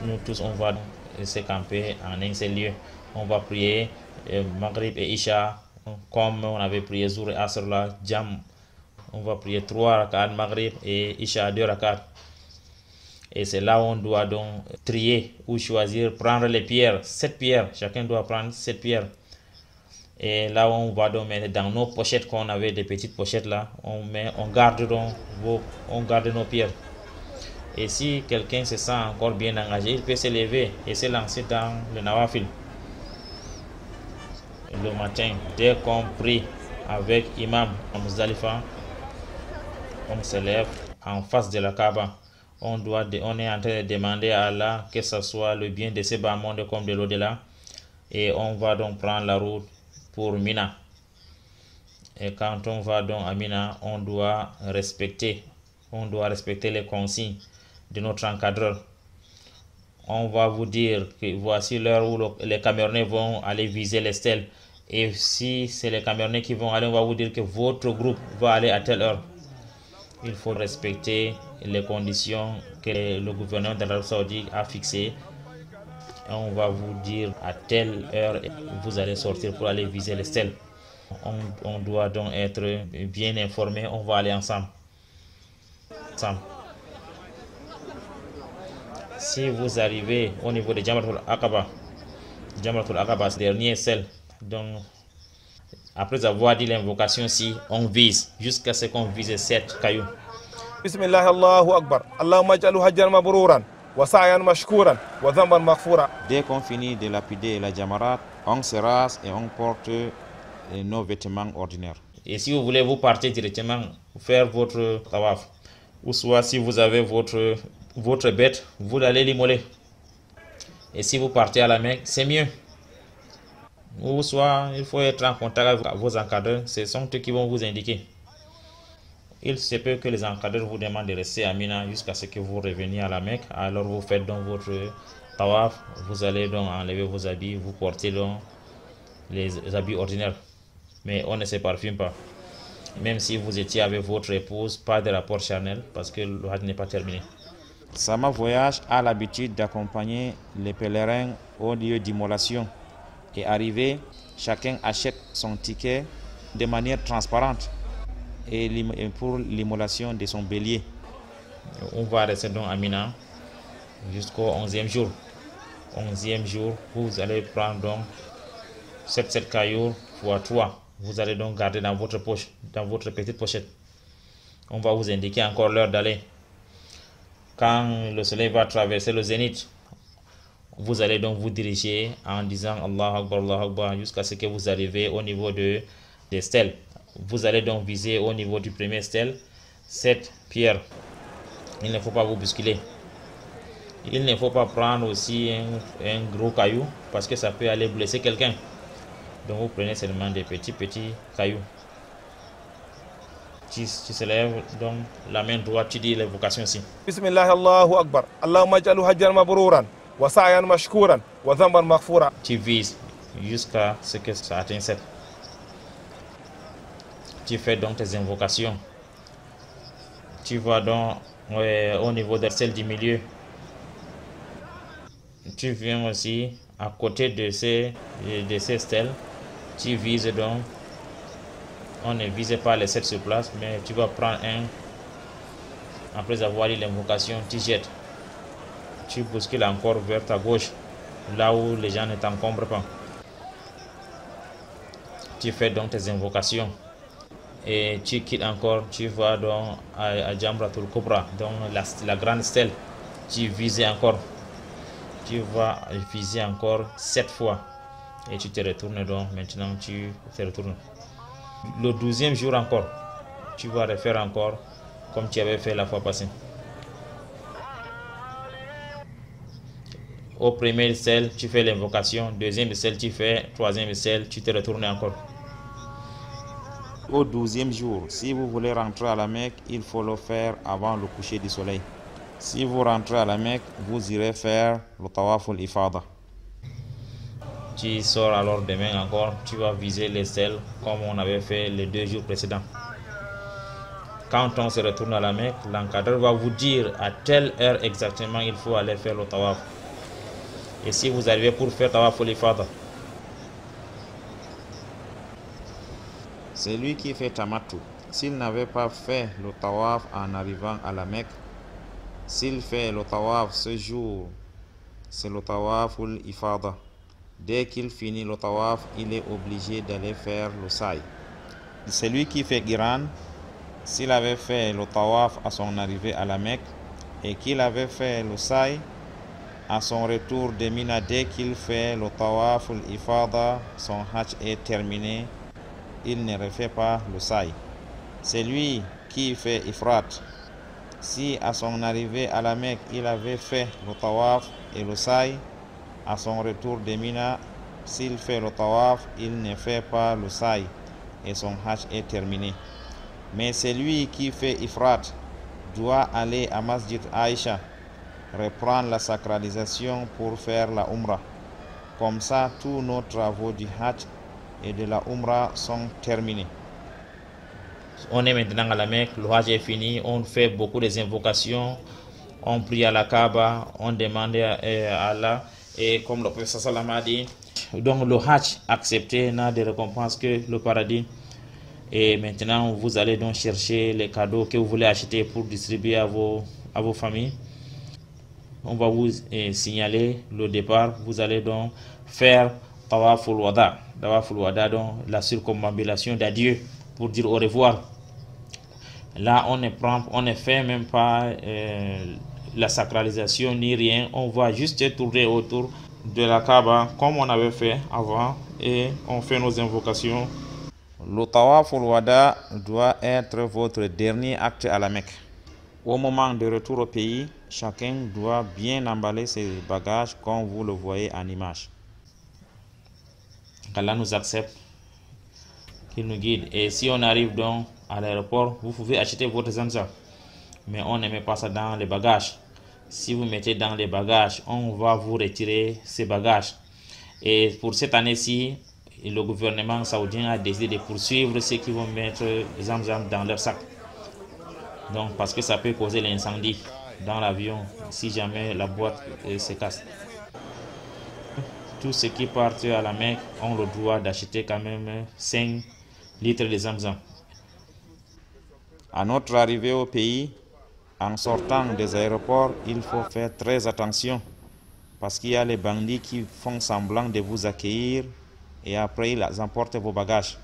Nous tous, on va se camper en un seul lieu. On va prier Maghrib et Isha, comme on avait prié Zour et Asr là, Jam. On va prier 3 rakats Maghrib et Isha 2 rakats. Et c'est là où on doit donc trier ou choisir, prendre les pierres, 7 pierres. Chacun doit prendre 7 pierres. Et là où on va donc mettre dans nos pochettes, qu'on avait des petites pochettes là, on garde nos pierres. Et si quelqu'un se sent encore bien engagé, il peut se lever et se lancer dans le Nawafil. Le matin, dès qu'on prie avec Imam à Muzdalifa, on se lève en face de la Kaaba. On est en train de demander à Allah que ce soit le bien de ce bas monde comme de l'au-delà. Et on va donc prendre la route pour Mina. Et quand on va donc à Mina, on doit respecter les consignes de notre encadreur. On va vous dire que voici l'heure où les Camerounais vont aller viser les stèles. Et si c'est les Camerounais qui vont aller, on va vous dire que votre groupe va aller à telle heure. Il faut respecter les conditions que le gouvernement de l'Arabie Saoudite a fixées. On va vous dire à telle heure vous allez sortir pour aller viser les stèles. On doit donc être bien informé. On va aller ensemble. Si vous arrivez au niveau de Jamratul Aqaba, c'est le dernier sel. Donc, après avoir dit l'invocation, si on vise jusqu'à ce qu'on vise 7 cailloux. Bismillah, Allahu Akbar. Allahumma ja'alhu hajjan mabrouran wa sa'yan mashkouran wa dhanban maghfoura. Dès qu'on finit de lapider la Jamarat, on se rase et on porte nos vêtements ordinaires. Et si vous voulez, vous partez directement faire votre tawaf. Ou soit si vous avez votre bête, vous allez l'immoler. Et si vous partez à la Mecque, c'est mieux. Ou soit il faut être en contact avec vos encadreurs, ce sont eux qui vont vous indiquer. Il se peut que les encadreurs vous demandent de rester à Mina jusqu'à ce que vous reveniez à la Mecque. Alors vous faites donc votre tawaf, vous allez donc enlever vos habits, vous portez donc les habits ordinaires. Mais on ne se parfume pas. Même si vous étiez avec votre épouse, pas de rapport charnel parce que le Hajj n'est pas terminé. Sama Voyage a l'habitude d'accompagner les pèlerins au lieu d'immolation. Et arrivé, chacun achète son ticket de manière transparente et pour l'immolation de son bélier. On va rester donc à Mina jusqu'au 11e jour. 11e jour, vous allez prendre donc 7 cailloux fois 3. Vous allez donc garder dans votre poche, dans votre petite pochette. On va vous indiquer encore l'heure d'aller. Quand le soleil va traverser le zénith, vous allez donc vous diriger en disant Allah Akbar jusqu'à ce que vous arrivez au niveau des stèles. Vous allez donc viser au niveau du premier stèle, cette pierre. Il ne faut pas vous bousculer. Il ne faut pas prendre aussi un gros caillou parce que ça peut aller blesser quelqu'un. Donc vous prenez seulement des petits cailloux. Tu se lèves donc la main droite, tu dis l'évocation aussi. Bismillah Allahu Akbar. Allahumma ij'alhu hajjan mabrouran wa sa'yan mashkouran wa dhanban maghfoura. Tu vises jusqu'à ce que ça atteigne 7. Tu fais donc tes invocations. Tu vas donc au niveau de celle du milieu. Tu viens aussi à côté de ces stèles. Tu vises donc. On ne vise pas les 7 sur place, mais tu vas prendre un. Après avoir lu l'invocation, tu jettes. Tu bouscules encore vers ta gauche, là où les gens ne t'encombrent pas. Tu fais donc tes invocations. Et tu quittes encore, tu vas donc à Jamratul Kubra, donc la grande stèle. Tu vises encore. Tu vas viser encore 7 fois. Et tu te retournes donc, maintenant tu te retournes. Le 12e jour encore, tu vas refaire encore comme tu avais fait la fois passée. Au premier stèle, tu fais l'invocation. Deuxième stèle, tu fais. Troisième stèle, tu te retournes encore. Au 12e jour, si vous voulez rentrer à la Mecque, il faut le faire avant le coucher du soleil. Si vous rentrez à la Mecque, vous irez faire le tawaf al-ifada. Tu sors alors demain encore, tu vas viser les stèles comme on avait fait les 2 jours précédents. Quand on se retourne à la Mecque, l'encadreur va vous dire à telle heure exactement il faut aller faire le tawaf. Et si vous arrivez pour faire tawaf al-ifada, Celui qui fait tamattu, s'il n'avait pas fait le tawaf en arrivant à la Mecque, s'il fait le tawaf ce jour, c'est le tawaf al-ifada. Dès qu'il finit le tawaf, il est obligé d'aller faire le sa'i. Celui qui fait Qiran, s'il avait fait le tawaf à son arrivée à la Mecque et qu'il avait fait le sa'i, à son retour de Mina, dès qu'il fait le tawaf al-ifada, son hajj est terminé, il ne refait pas le sa'i. Celui qui fait ifrat, si à son arrivée à la Mecque, il avait fait le tawaf et le sa'i, à son retour de Mina, s'il fait le tawaf, il ne fait pas le sa'i et son hajj est terminé. Mais celui qui fait ifrat doit aller à Masjid Aïcha, reprendre la sacralisation pour faire la umrah. Comme ça, tous nos travaux du hajj et de la umrah sont terminés. on est maintenant à la Mecque, le hajj est fini, on fait beaucoup des invocations, on prie à la Kaaba, on demande à Allah. Et comme le professeur Salam a dit, donc le hajj accepté n'a de récompense que le paradis. Et maintenant, vous allez donc chercher les cadeaux que vous voulez acheter pour distribuer à vos familles. On va vous signaler le départ. Vous allez donc faire Tawaf al-Wada. Tawaf al-Wada, donc la circumambulation d'adieu pour dire au revoir. Là, on ne fait même pas la sacralisation ni rien. On va juste tourner autour de la Kaaba comme on avait fait avant et on fait nos invocations. Le tawaf al-wada doit être votre dernier acte à la Mecque. Au moment de retour au pays, chacun doit bien emballer ses bagages comme vous le voyez en image. Qu'Allah nous accepte, qu'il nous guide. Et si on arrive donc à l'aéroport, vous pouvez acheter votre zamzam. Mais on ne met pas ça dans les bagages. Si vous mettez dans les bagages, on va vous retirer ces bagages. Et pour cette année-ci, le gouvernement saoudien a décidé de poursuivre ceux qui vont mettre zamzam dans leur sac. Donc parce que ça peut causer l'incendie dans l'avion si jamais la boîte se casse. Tous ceux qui partent à la Mecque ont le droit d'acheter quand même 5 litres de zamzam. À notre arrivée au pays, en sortant des aéroports, il faut faire très attention. Parce qu'il y a les bandits qui font semblant de vous accueillir et après ils emportent vos bagages.